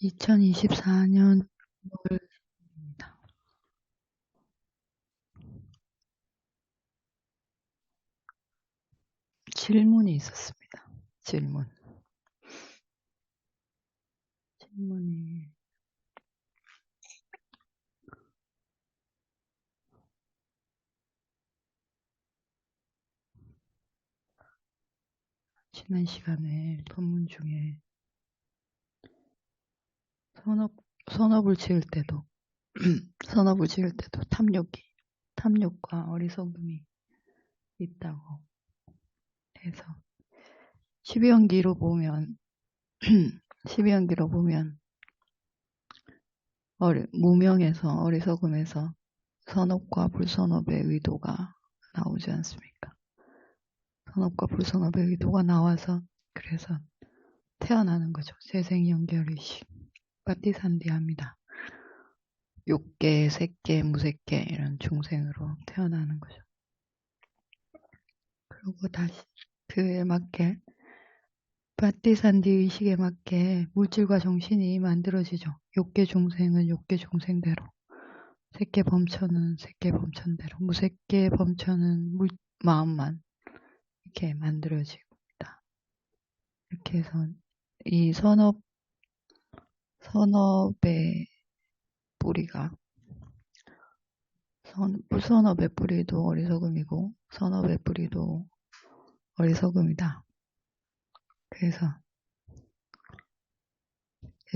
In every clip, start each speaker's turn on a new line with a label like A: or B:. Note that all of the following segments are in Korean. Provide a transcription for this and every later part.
A: 2024년 6월입니다. 질문이 있었습니다. 질문이 지난 시간에 본문 중에 선업을 지을 때도 탐욕과 어리석음이 있다고 해서 12연기로 보면 무명에서 어리석음에서 선업과 불선업의 의도가 나오지 않습니까? 선업과 불선업의 의도가 나와서 그래서 태어나는 거죠. 재생연결의식 파티산디합니다. 욕계, 색계, 무색계 이런 중생으로 태어나는 거죠. 그리고 다시 그에 맞게 파티산디 의식에 맞게 물질과 정신이 만들어지죠. 욕계 중생은 욕계 중생대로, 색계 범천은 색계 범천대로, 무색계 범천은 마음만 이렇게 만들어집니다. 이렇게 해서 이 선업의 뿌리가 불선업의 뿌리도 어리석음이고 선업의 뿌리도 어리석음이다. 그래서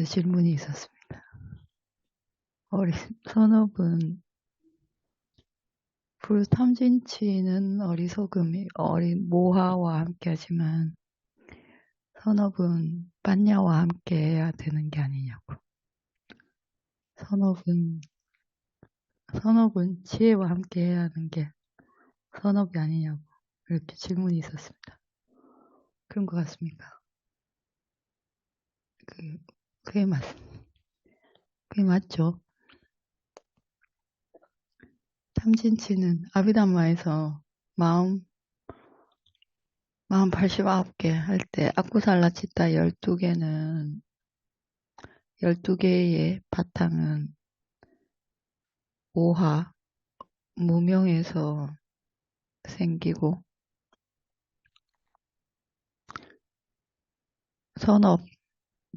A: 질문이 있었습니다. 선업은 불탐진치는 모하와 함께하지만 선업은般若와 함께해야 되는 게 아니냐고. 선업은 지혜와 함께해야 하는 게 선업이 아니냐고 이렇게 질문이 있었습니다. 그런 것 같습니까? 그게 맞죠. 탐진치는 아비담마에서 마음 89개 할 때 아쿠살라 치타 12개의 바탕은 오하, 무명에서 생기고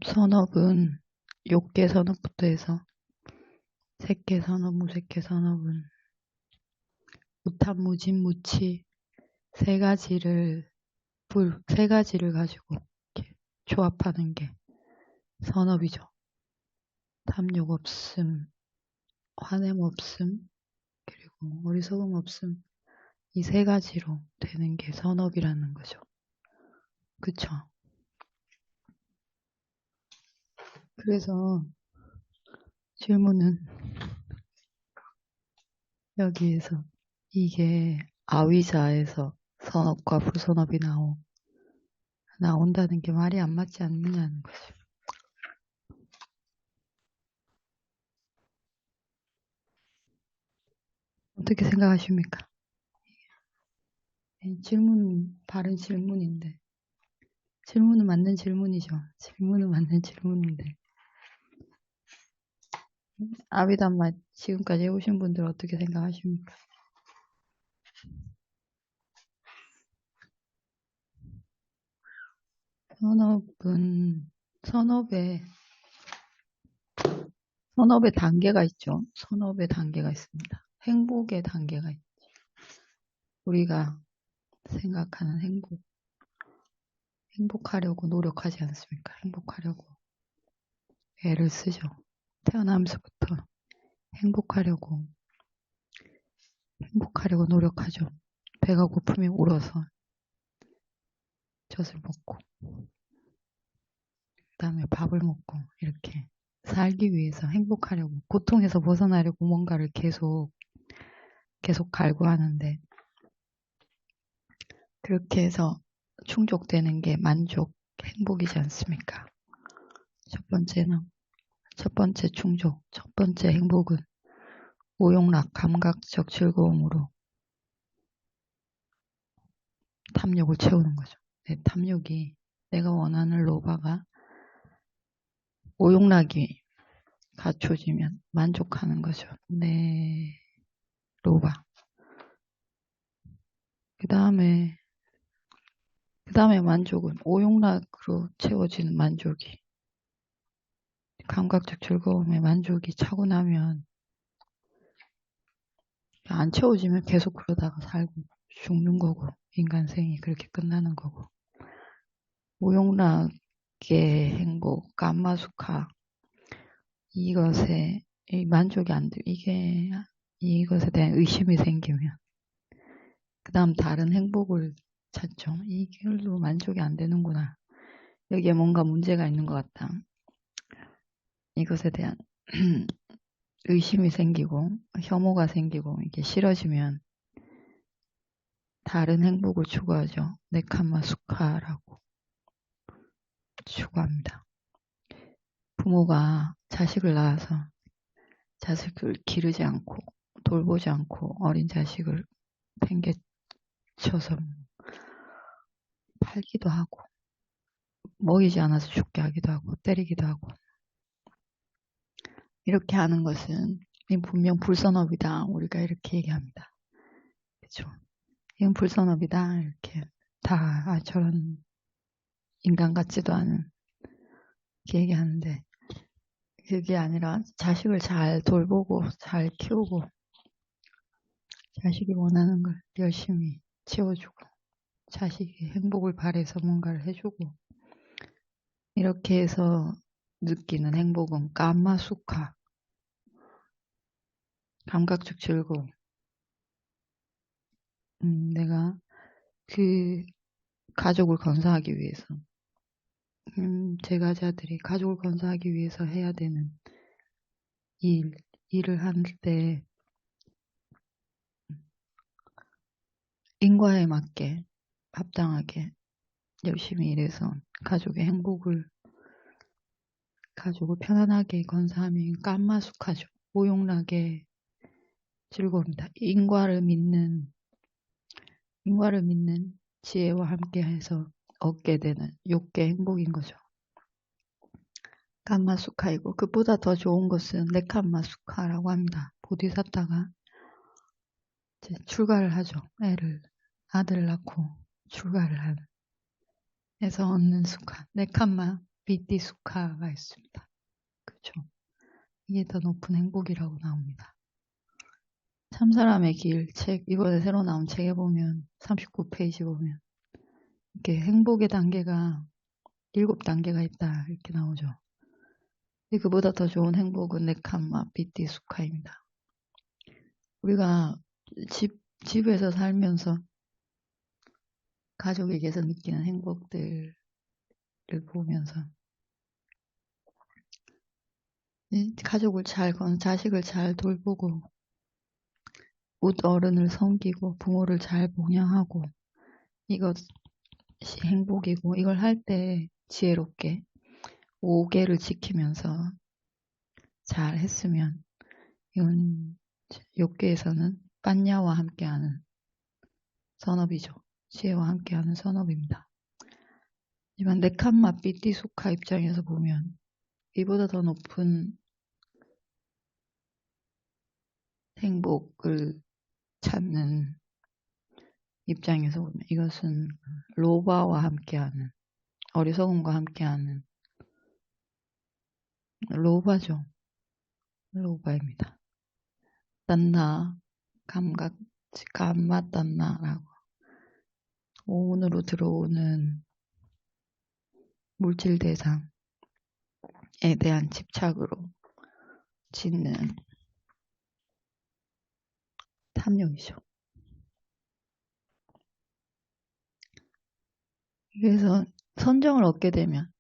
A: 선업은 욕계 선업부터 해서 색계 선업, 무색계 선업은 무탐무진, 무치 세 가지를 가지고 이렇게 조합하는 게 선업이죠. 탐욕 없음, 화냄 없음, 그리고 어리석음 없음 이 세 가지로 되는 게 선업이라는 거죠. 그쵸? 그래서 질문은 여기에서 이게 아위자에서 선업과 불선업이 나온다는 게 말이 안 맞지 않느냐는 거죠. 어떻게 생각하십니까? 바른 질문인데. 질문은 맞는 질문이죠. 아비담마 지금까지 해오신 분들 어떻게 생각하십니까? 선업의 단계가 있죠. 선업의 단계가 있습니다. 행복의 단계가 있죠. 우리가 생각하는 행복하려고 노력하지 않습니까? 행복하려고 애를 쓰죠. 태어나면서부터 행복하려고 노력하죠. 배가 고프면 울어서 젖을 먹고 그다음에 밥을 먹고 이렇게 살기 위해서 행복하려고 고통에서 벗어나려고 뭔가를 계속 갈구하는데 그렇게 해서 충족되는 게 만족, 행복이지 않습니까? 첫 번째 충족, 첫 번째 행복은 오용락, 감각적 즐거움으로 탐욕을 채우는 거죠. 내 탐욕이 내가 원하는 로바가 오용락이 갖춰지면 만족하는 거죠. 네, 로바. 그 다음에 만족은 오용락으로 채워지는 만족이, 감각적 즐거움의 만족이 차고 나면 안 채워지면 계속 그러다가 살고 죽는 거고, 인간생이 그렇게 끝나는 거고. 오용락의 행복, 감마수카, 이것에 만족이 안 돼. 이것에 대한 의심이 생기면 그 다음 다른 행복을 찾죠. 이 길로 만족이 안 되는구나. 여기에 뭔가 문제가 있는 것 같다. 이것에 대한 의심이 생기고 혐오가 생기고 이게 싫어지면 다른 행복을 추구하죠. 네카마 수카라고 추구합니다. 부모가 자식을 낳아서 자식을 기르지 않고 돌보지 않고 어린 자식을 팽개쳐서 팔기도 하고 먹이지 않아서 죽게 하기도 하고 때리기도 하고, 이렇게 하는 것은 분명 불선업이다. 우리가 이렇게 얘기합니다. 그렇죠? 이건 불선업이다. 이렇게 다 저런 인간 같지도 않은 이렇게 얘기하는데, 그게 아니라 자식을 잘 돌보고 잘 키우고 자식이 원하는 걸 열심히 채워주고 자식이 행복을 바래서 뭔가를 해주고, 이렇게 해서 느끼는 행복은 감마수카, 감각적 즐거움. 내가 그 가족을 건사하기 위해서, 제가자들이 가족을 건사하기 위해서 해야 되는 일을 할 때 인과에 맞게 합당하게 열심히 일해서 가족의 행복을, 가족을 편안하게 건사하면 깜마숙하죠. 오용락의 즐거움이다. 인과를 믿는 지혜와 함께해서 얻게 되는 욕계 행복인 거죠. 깜마수카이고, 그보다 더 좋은 것은 네캄마수카라고 합니다. 보디사타가 이제 출가를 하죠. 아들을 낳고 출가를 하는. 해서 얻는 수카, 네캄마 비띠 수카가 있습니다. 그렇죠. 이게 더 높은 행복이라고 나옵니다. 참사람의 길 책, 이번에 새로 나온 책에 보면 39페이지 보면 이렇게 행복의 단계가 7단계가 있다 이렇게 나오죠. 그보다 더 좋은 행복은 네캄마 비띠 수카입니다. 우리가 집에서 살면서 가족에게서 느끼는 행복들을 보면서 가족을 자식을 잘 돌보고 어른을 섬기고 부모를 잘 봉양하고 이것이 행복이고, 이걸 할 때 지혜롭게 5개를 지키면서 잘 했으면 이건 욕계에서는 빤냐와 함께하는 선업이죠. 지혜와 함께하는 선업입니다. 하지만 네캄마 비띠수카 입장에서 보면 이보다 더 높은 행복을 찾는 입장에서 보면 이것은 로바와 함께하는, 어리석음과 함께하는 로바죠. 로바입니다. 딴나, 감마딴나라고 오온으로 들어오는 물질 대상에 대한 집착으로 짓는 탐욕이죠. 그래서 선정을 얻게 되면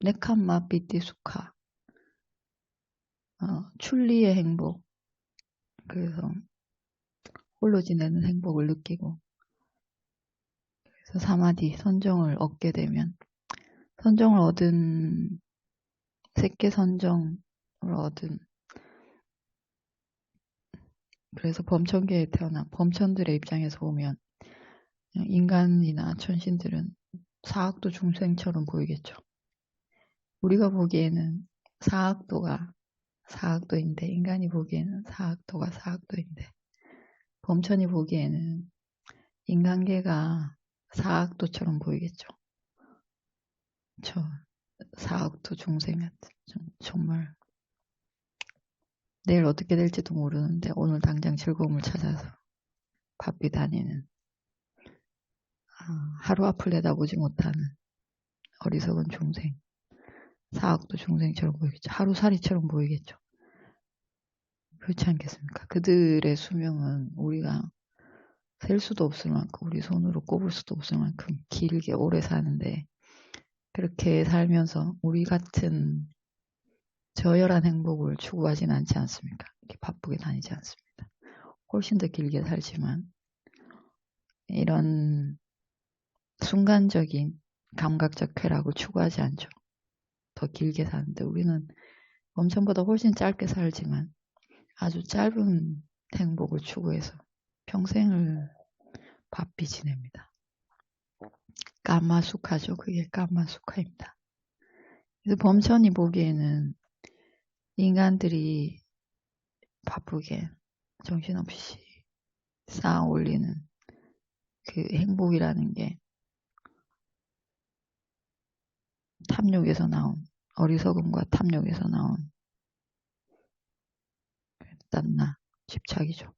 A: 네캄마 비띠수카, 출리의 행복, 그래서 홀로 지내는 행복을 느끼고, 그래서 사마디 선정을 얻게 되면, 선정을 얻은 새끼 선정을 얻은, 그래서 범천계에 태어난 범천들의 입장에서 보면 인간이나 천신들은 사악도 중생처럼 보이겠죠. 우리가 보기에는 사학도인데, 인간이 보기에는 사학도인데, 범천이 보기에는 인간계가 사학도처럼 보이겠죠. 저 사학도 중생 같은, 정말 내일 어떻게 될지도 모르는데 오늘 당장 즐거움을 찾아서 바삐 다니는, 하루 앞을 내다보지 못하는 어리석은 중생, 사학도 중생처럼 보이겠죠. 하루살이처럼 보이겠죠. 그렇지 않겠습니까? 그들의 수명은 우리가 셀 수도 없을 만큼, 우리 손으로 꼽을 수도 없을 만큼 길게 오래 사는데, 그렇게 살면서 우리 같은 저열한 행복을 추구하진 않지 않습니까? 이렇게 바쁘게 다니지 않습니다. 훨씬 더 길게 살지만 이런 순간적인 감각적 쾌락을 추구하지 않죠. 더 길게 사는데 우리는 엄청보다 훨씬 짧게 살지만 아주 짧은 행복을 추구해서 평생을 바삐 지냅니다. 까마숙하죠. 그게 까마숙화입니다. 그래서 범천이 보기에는 인간들이 바쁘게 정신없이 쌓아 올리는 그 행복이라는 게 탐욕에서 나온, 어리석음과 탐욕에서 나온 딴나 집착이죠.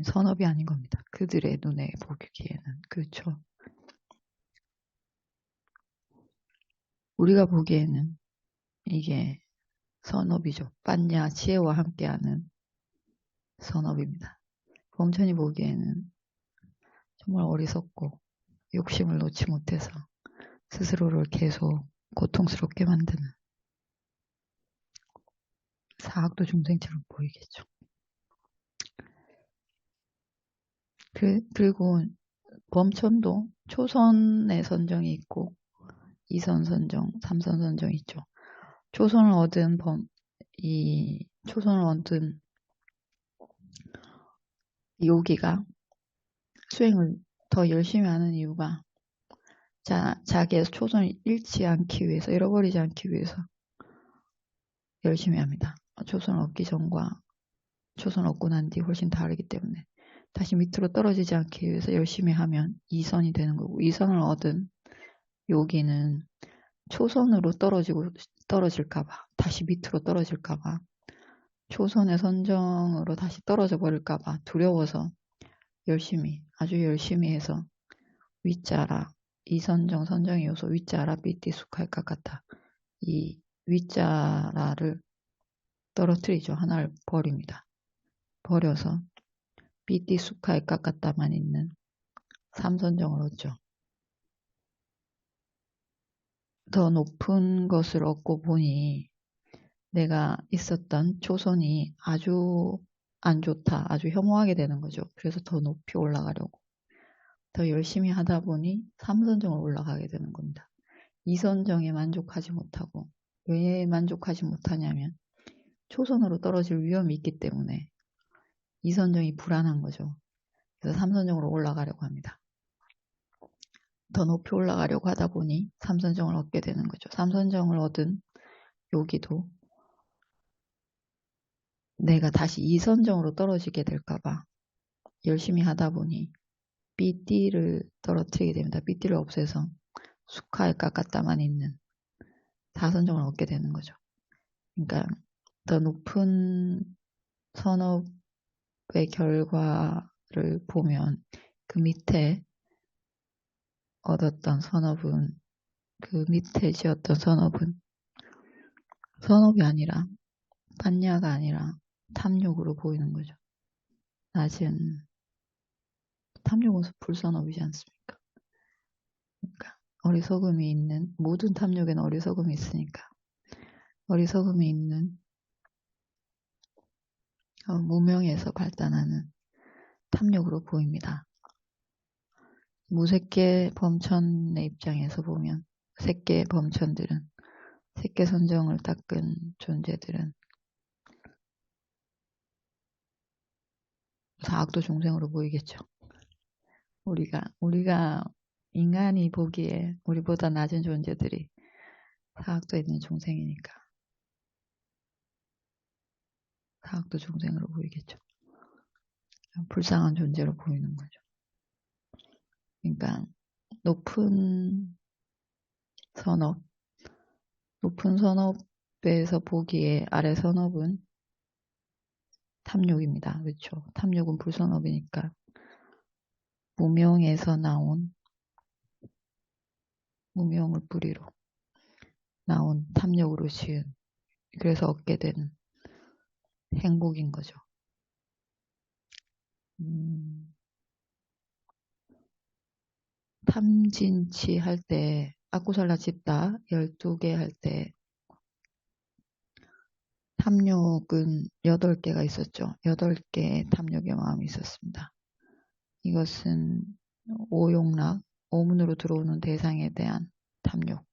A: 선업이 아닌 겁니다. 그들의 눈에 보기에는. 그렇죠. 우리가 보기에는 이게 선업이죠. 빤냐 지혜와 함께하는 선업입니다. 범천이 보기에는 정말 어리석고 욕심을 놓지 못해서 스스로를 계속 고통스럽게 만드는 사학도 중생처럼 보이겠죠. 그리고 범천도 초선의 선정이 있고 2선 선정, 3선 선정이 있죠. 초선을 얻은 요기가 수행을 더 열심히 하는 이유가 자기의 초선을 잃지 않기 위해서, 잃어버리지 않기 위해서 열심히 합니다. 초선을 얻기 전과 초선을 얻고 난 뒤 훨씬 다르기 때문에 다시 밑으로 떨어지지 않기 위해서 열심히 하면 2선이 되는 거고, 2선을 얻은 요기는 초선으로 떨어질까봐, 다시 밑으로 떨어질까봐, 초선의 선정으로 다시 떨어져 버릴까봐 두려워서 아주 열심히 해서 위자라, 이선정 선정의 요소 위자라 삐띠숙할 것 같다. 이 위자라를 떨어뜨리죠. 하나를 버립니다. 버려서 삐띠숙할 것 같다만 있는 삼선정을 얻죠. 더 높은 것을 얻고 보니 내가 있었던 초선이 아주 안 좋다, 아주 혐오하게 되는 거죠. 그래서 더 높이 올라가려고 더 열심히 하다 보니 3선정을 올라가게 되는 겁니다. 2선정에 만족하지 못하고, 왜 만족하지 못하냐면 초선으로 떨어질 위험이 있기 때문에 2선정이 불안한 거죠. 그래서 3선정으로 올라가려고 합니다. 더 높이 올라가려고 하다 보니 3선정을 얻게 되는 거죠. 3선정을 얻은 요기도 내가 다시 2선정으로 떨어지게 될까봐 열심히 하다 보니 삐띠를 떨어뜨리게 됩니다. 삐띠를 없애서 숙화에 깎았다만 있는 4선정을 얻게 되는 거죠. 그러니까 더 높은 선업의 결과를 보면 그 밑에 얻었던 선업은, 그 밑에 지었던 선업이 아니라, 판야가 아니라 탐욕으로 보이는 거죠. 낮은 탐욕은 불선업이지 않습니까? 그러니까 어리석음이 있는, 모든 탐욕에는 어리석음이 있으니까 어리석음이 있는 무명에서 발단하는 탐욕으로 보입니다. 무색계 범천의 입장에서 보면 색계 범천들은, 색계 선정을 닦은 존재들은 사학도 중생으로 보이겠죠. 우리가 인간이 보기에 우리보다 낮은 존재들이 사악도 있는 중생이니까 사악도 중생으로 보이겠죠. 불쌍한 존재로 보이는 거죠. 그러니까 높은 선업, 높은 선업에서 보기에 아래 선업은 탐욕입니다. 그렇죠. 탐욕은 불선업이니까 무명에서 나온 무명을 뿌리로 나온 탐욕으로 지은 그래서 얻게 되는 행복인 거죠. 탐진치 할 때 아쿠살라 집다 12개 할 때 탐욕은 8개가 있었죠. 8개의 탐욕의 마음이 있었습니다. 이것은 오용락, 오문으로 들어오는 대상에 대한 탐욕,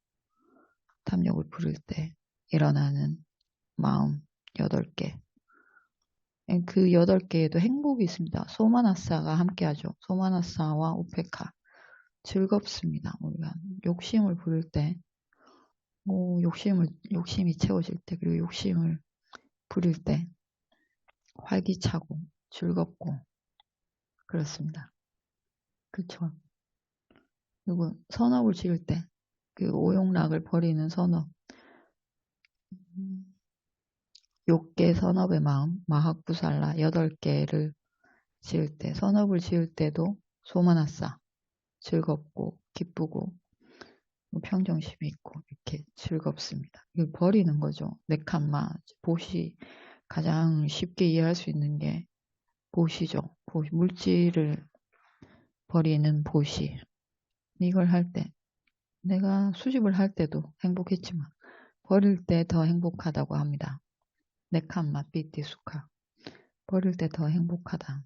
A: 탐욕을 부를 때 일어나는 마음 8개. 그 8개에도 행복이 있습니다. 소마나사가 함께하죠. 소마나사와 우페카. 즐겁습니다. 우리가 욕심을 부릴 때, 욕심이 채워질 때, 그리고 욕심을 부릴 때, 활기차고, 즐겁고, 그렇습니다. 그렇죠. 그리고 선업을 지을 때, 그 오용락을 버리는 선업, 욕계 선업의 마음, 마학부살라 8개를 지을 때, 선업을 지을 때도 소마나사, 즐겁고, 기쁘고, 평정심이 있고, 이렇게 즐겁습니다. 이걸 버리는 거죠. 네칸마, 보시, 가장 쉽게 이해할 수 있는 게 보시죠. 보시, 물질을 버리는 보시. 이걸 할 때, 내가 수집을 할 때도 행복했지만, 버릴 때 더 행복하다고 합니다. 네칸마, 삐띠, 수카. 버릴 때 더 행복하다.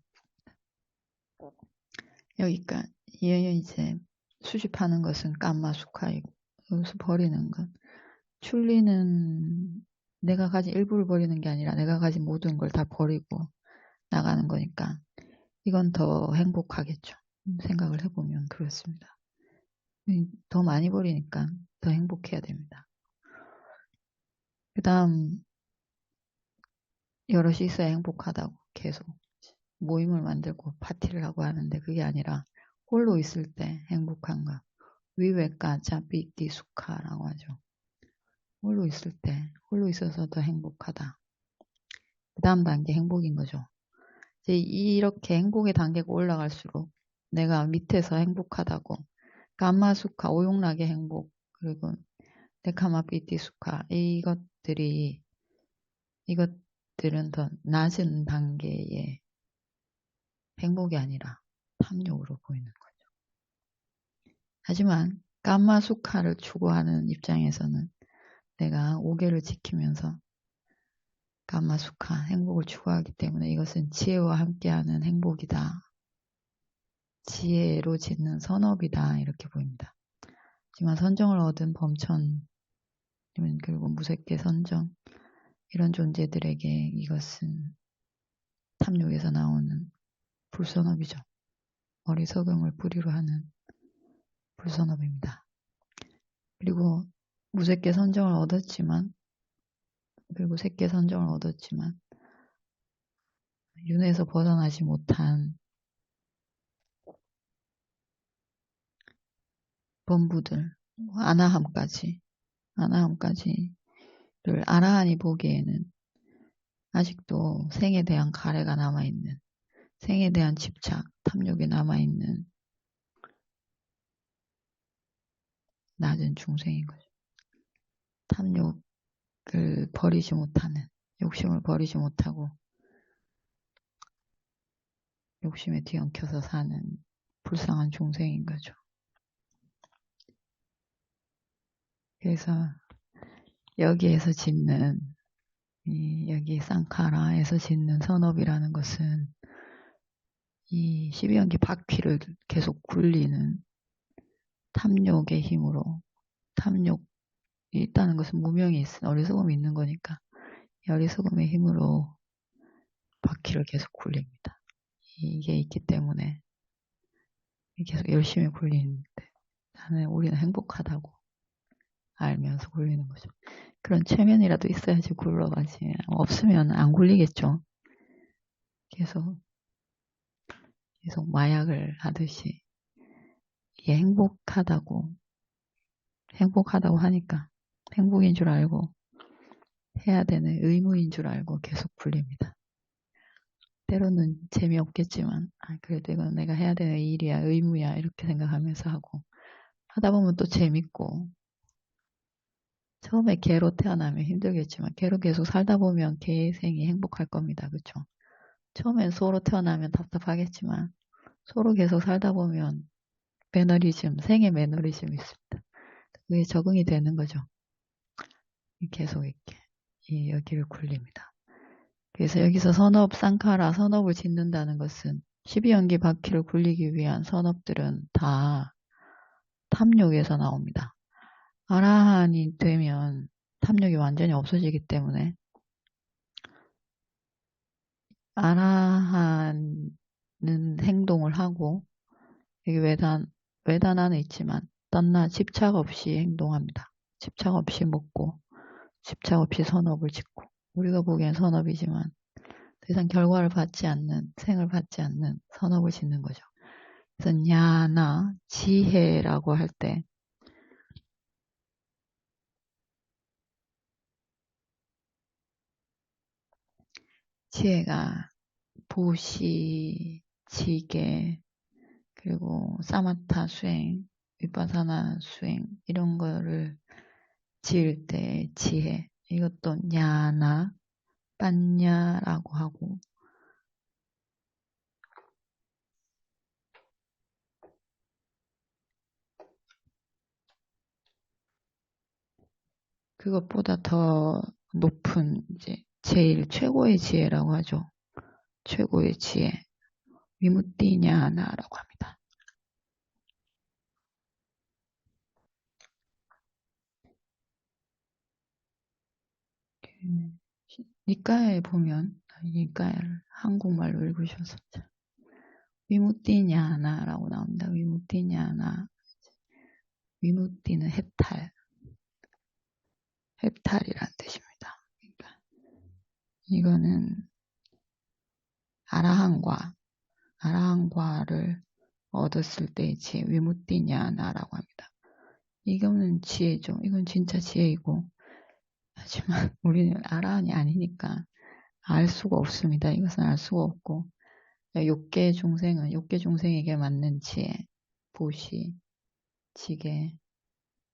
A: 여기까지 이제 수집하는 것은 깜마 수카이고 여기서 버리는 것 출리는 내가 가진 일부를 버리는 게 아니라 내가 가진 모든 걸 다 버리고 나가는 거니까 이건 더 행복하겠죠. 생각을 해보면 그렇습니다. 더 많이 버리니까 더 행복해야 됩니다. 그 다음 여럿이 있어야 행복하다고 계속 모임을 만들고 파티를 하고 하는데 그게 아니라 홀로 있을 때 행복한가. 위웨까 자비띠 수카라고 하죠. 홀로 있을 때, 홀로 있어서 더 행복하다. 그 다음 단계 행복인 거죠. 이제 이렇게 행복의 단계가 올라갈수록 내가 밑에서 행복하다고 감마수카, 오용락의 행복, 그리고 데카마피티 수카 이것들은 더 낮은 단계의 행복이 아니라 탐욕으로 보이는 거죠. 하지만 감마수카를 추구하는 입장에서는 내가 5개를 지키면서 감마수카 행복을 추구하기 때문에 이것은 지혜와 함께하는 행복이다. 지혜로 짓는 선업이다. 이렇게 보입니다. 하지만 선정을 얻은 범천 그리고 무색계 선정 이런 존재들에게 이것은 탐욕에서 나오는 불선업이죠. 어리석음을 뿌리로 하는 불선업입니다. 그리고 무색계 선정을 얻었지만 그리고 색계 선정을 얻었지만 윤회에서 벗어나지 못한 범부들 아나함까지를 아라한이 보기에는 아직도 생에 대한 가래가 남아있는 생에 대한 집착, 탐욕이 남아있는 낮은 중생인 거죠. 탐욕을 버리지 못하는 욕심을 버리지 못하고 욕심에 뒤엉켜서 사는 불쌍한 중생인 거죠. 그래서 여기에서 짓는 여기 쌍카라에서 짓는 선업이라는 것은 이 12연기 바퀴를 계속 굴리는 탐욕의 힘으로 탐욕이 있다는 것은 무명이 있는 어리석음이 있는 거니까 이 어리석음의 힘으로 바퀴를 계속 굴립니다. 이게 있기 때문에 계속 열심히 굴리는데 우리는 행복하다고 알면서 굴리는 거죠. 그런 체면이라도 있어야지 굴러가지. 없으면 안 굴리겠죠. 계속 마약을 하듯이 이게 행복하다고 하니까 행복인 줄 알고 해야 되는 의무인 줄 알고 계속 굴립니다. 때로는 재미없겠지만 그래도 이건 내가 해야 되는 일이야, 의무야 이렇게 생각하면서 하고 하다 보면 또 재밌고 처음에 개로 태어나면 힘들겠지만 개로 계속 살다 보면 개의 생이 행복할 겁니다. 그렇죠? 처음엔 소로 태어나면 답답하겠지만 소로 계속 살다 보면 생의 매너리즘이 있습니다. 그게 적응이 되는 거죠. 계속 이렇게 여기를 굴립니다. 그래서 여기서 선업을 짓는다는 것은 12연기 바퀴를 굴리기 위한 선업들은 다 탐욕에서 나옵니다. 아라한이 되면 탐욕이 완전히 없어지기 때문에 아라한은 행동을 하고 여기 외단 안에 있지만 딴나 집착 없이 행동합니다. 집착 없이 먹고 집착 없이 선업을 짓고 우리가 보기엔 선업이지만 더 이상 결과를 받지 않는 생을 받지 않는 선업을 짓는 거죠. 그래서 냐나 지혜라고 할 때 지혜가 보시, 지계, 그리고 사마타 수행, 위파사나 수행 이런 거를 지을 때 지혜 이것도 냐나, 빤냐라고 하고 그것보다 더 높은 이제 제일 최고의 지혜라고 하죠. 최고의 지혜 위무띠냐나라고 합니다. 니까에 보면 니까를 한국말로 읽으셔서 위무띠냐나라고 나옵니다. 위무띠냐나 위무띠는 해탈이라는 뜻입니다. 그러니까 이거는 아라한과를 얻었을 때의 지혜 위무띠냐나라고 합니다. 이거는 지혜죠. 이건 진짜 지혜이고 하지만 우리는 아라한이 아니니까 알 수가 없습니다. 이것은 알 수가 없고 욕계 중생에게 맞는 지혜, 보시, 지계,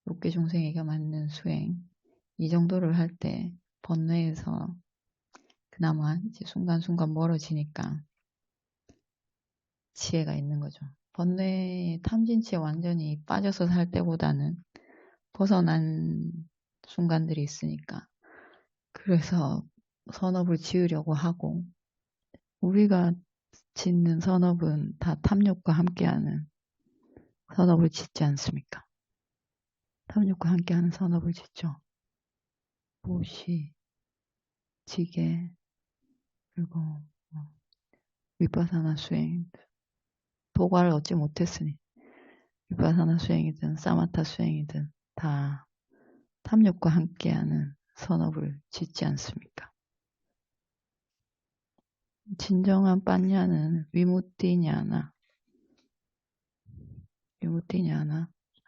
A: 욕계 중생에게 맞는 수행 이 정도를 할 때 번뇌에서 그나마 이제 순간순간 멀어지니까 지혜가 있는 거죠. 번뇌의 탐진치에 완전히 빠져서 살 때보다는 벗어난 순간들이 있으니까 그래서 선업을 지으려고 하고 우리가 짓는 선업은 다 탐욕과 함께하는 선업을 짓지 않습니까? 탐욕과 함께하는 선업을 짓죠. 보시, 지계, 그리고 위파사나 수행, 도과를 얻지 못했으니 위파사나 수행이든 사마타 수행이든 다 탐욕과 함께하는 선업을 짓지 않습니까? 진정한 빤냐는 위무띠냐나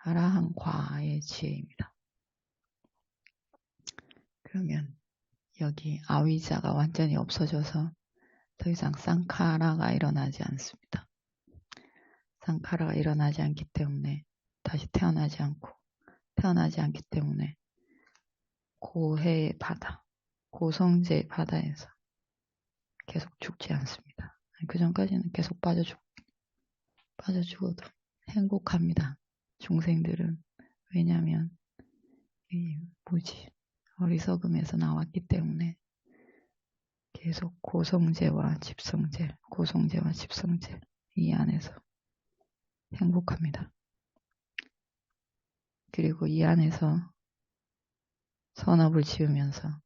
A: 아라한과의 지혜입니다. 그러면 여기 아위자가 완전히 없어져서 더 이상 쌍카라가 일어나지 않습니다. 쌍카라가 일어나지 않기 때문에 다시 태어나지 않기 때문에 고해의 바다, 고성제의 바다에서 계속 죽지 않습니다. 그 전까지는 계속 빠져 죽어도 행복합니다. 중생들은. 왜냐하면 어리석음에서 나왔기 때문에 계속 고성제와 집성제 이 안에서 행복합니다. 그리고 이 안에서 선업을 지으면서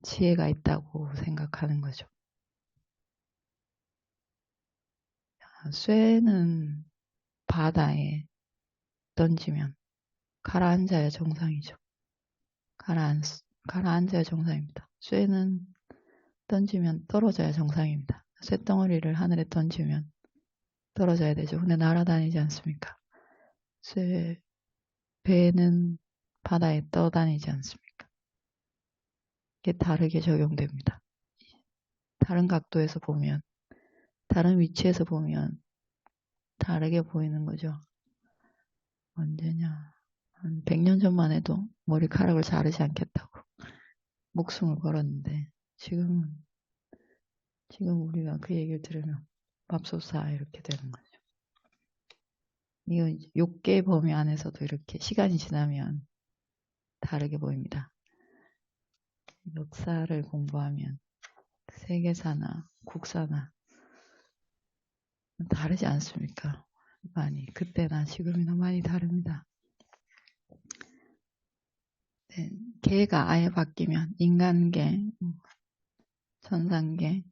A: 지혜가 있다고 생각하는 거죠. 쇠는 바다에 던지면 가라앉아야 정상이죠. 가라앉아야 정상입니다. 쇠는 던지면 떨어져야 정상입니다. 쇠덩어리를 하늘에 던지면 떨어져야 되죠. 근데 날아다니지 않습니까? 배는 바다에 떠다니지 않습니까? 이게 다르게 적용됩니다. 다른 각도에서 보면, 다른 위치에서 보면 다르게 보이는 거죠. 언제냐? 한 100년 전만 해도 머리카락을 자르지 않겠다고 목숨을 걸었는데 지금 우리가 그 얘기를 들으면 맙소사 이렇게 되는 거죠. 이거 욕계 범위 안에서도 이렇게 시간이 지나면 다르게 보입니다. 역사를 공부하면 세계사나 국사나 다르지 않습니까? 많이 그때나 지금이나 많이 다릅니다. 네, 계가 아예 바뀌면 인간계, 천상계,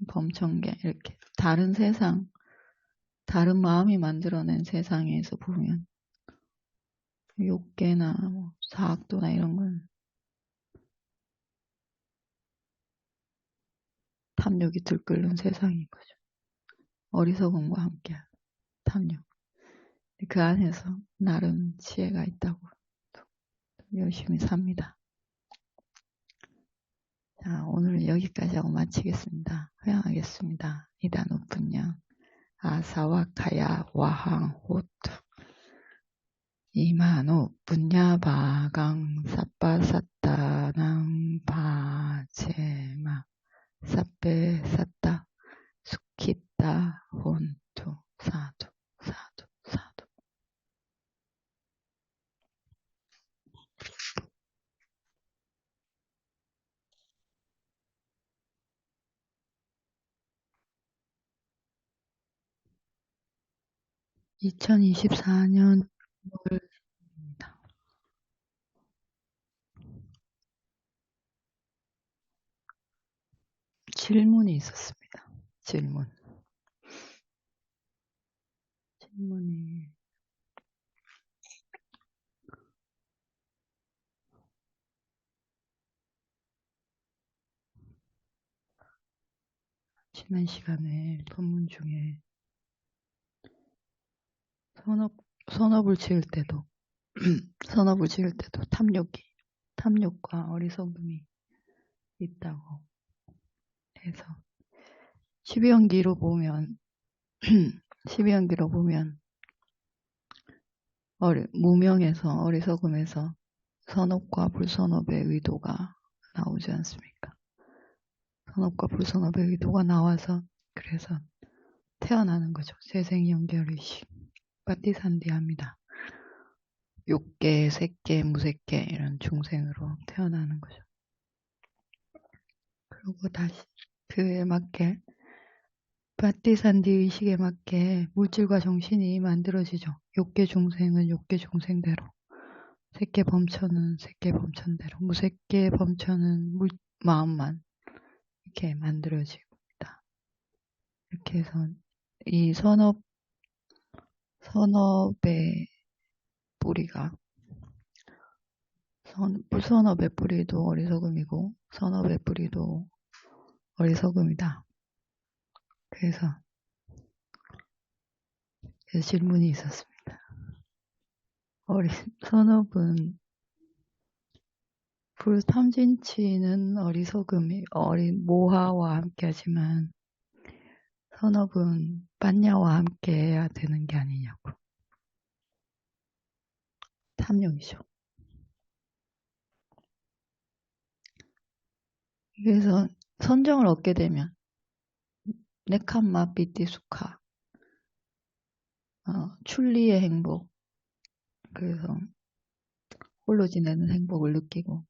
A: 범천계 이렇게 다른 세상, 다른 마음이 만들어낸 세상에서 보면 욕계나 사학도나 이런 건 탐욕이 들끓는 세상인 거죠. 어리석음과 함께 탐욕. 그 안에서 나름 지혜가 있다고 열심히 삽니다. 자, 오늘 여기까지 하고 마치겠습니다. 회양하겠습니다. 이단 우픈냥 아사와 카야 와항 호투 이만호 분야바강 사빠사따낭 바제마 사빼 사따 수키따 혼투 사두 사두 사두. (2024년 6월입니다) 질문이 있었습니다. 질문이 지난 시간에 본문 중에 선업을 지을 때도 탐욕과 어리석음이 있다고 해서 12연기로 보면 무명에서 어리석음에서 선업과 불선업의 의도가 나오지 않습니까? 선업과 불선업의 의도가 나와서 그래서 태어나는 거죠. 세생연결의식 빠띠산디합니다. 욕계, 색계, 무색계 이런 중생으로 태어나는 거죠. 그리고 다시 그에 맞게 빠띠산디 의식에 맞게 물질과 정신이 만들어지죠. 욕계 중생은 욕계 중생대로, 색계 범천은 색계 범천대로, 무색계 범천은 마음만 이렇게 만들어집니다. 이렇게 해서 이 선업의 뿌리가 불선업의 뿌리도 어리석음이고 선업의 뿌리도 어리석음이다. 그래서 질문이 있었습니다. 선업은 불탐진치는 어리석음이 모하와 함께 하지만 선업은 빠냐와 함께 해야 되는 게 아니냐고. 탐욕이죠. 그래서 선정을 얻게 되면 네캄마 비띠수카 출리의 행복, 그래서 홀로 지내는 행복을 느끼고,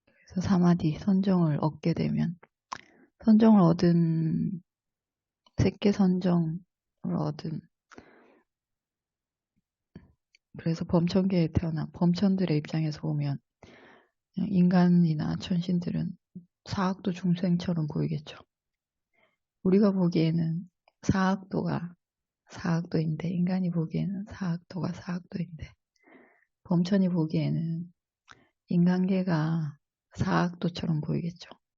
A: 그래서 사마디 선정을 얻게 되면 선정을 얻은 색계 선정을 얻은, 그래서 범천계에 태어난 범천들의 입장에서 보면 인간이나 천신들은 사학도 중생처럼 보이겠죠. 우리가 보기에는 사학도가 사학도인데, 인간이 보기에는 사학도가 사학도인데, 범천이 보기에는 인간계가 사악도처럼 보이겠죠.